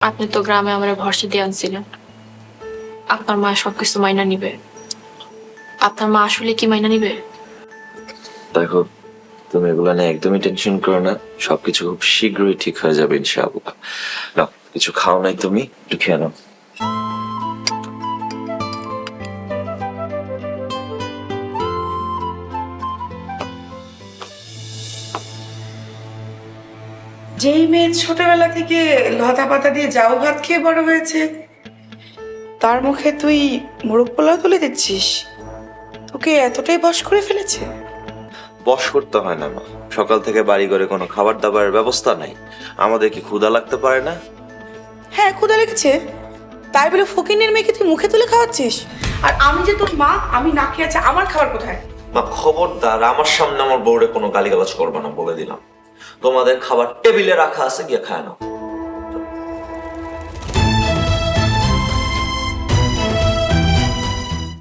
আপনি তো গ্রামে আমার ভরসা দিয়ে আনছিলেন আপনার মা সবকিছু মাইনা নিবে। আপনার মা আসলে কি মাইনা নিবে? দেখো, তুমি এগুলো নিয়ে একদমই টেনশন করো না, সবকিছু খুব শীঘ্রই ঠিক হয়ে যাবে ইনশাআল্লাহ। না, কিছু খাও নাই তুমি, একটু খেয়ে নাও। যেই মেয়ে ছোটবেলা থেকে লতা পাতা দিয়ে জাউ ভাত খেয়ে বড় হয়েছে, তার মুখে তুই মোরগ পোলাও তুলে দিচ্ছিস? তোকে এতটাই বশ করে ফেলেছে? বশ করতে হয় না মা, সকাল থেকে বাড়ি ঘরে কোনো খাবার দাবারের ব্যবস্থা নাই। আমাদের কি ক্ষুধা লাগতে পারে না? হ্যাঁ, ক্ষুধা লেগেছে, তাই বলে ফকিনের মেয়েকে তুই মুখে তুলে খাওয়াচ্ছিস? আর আমি যে তোর মা, আমি না খেয়ে আছে, আমার খাবার কোথায়? মা খবরদার, আমার সামনে আমার বউরে কোনো গালিগালাজ করবে না বলে দিলাম। তোমাদের খাবার টেবিলে রাখা আছে, গিয়ে খায় নাও।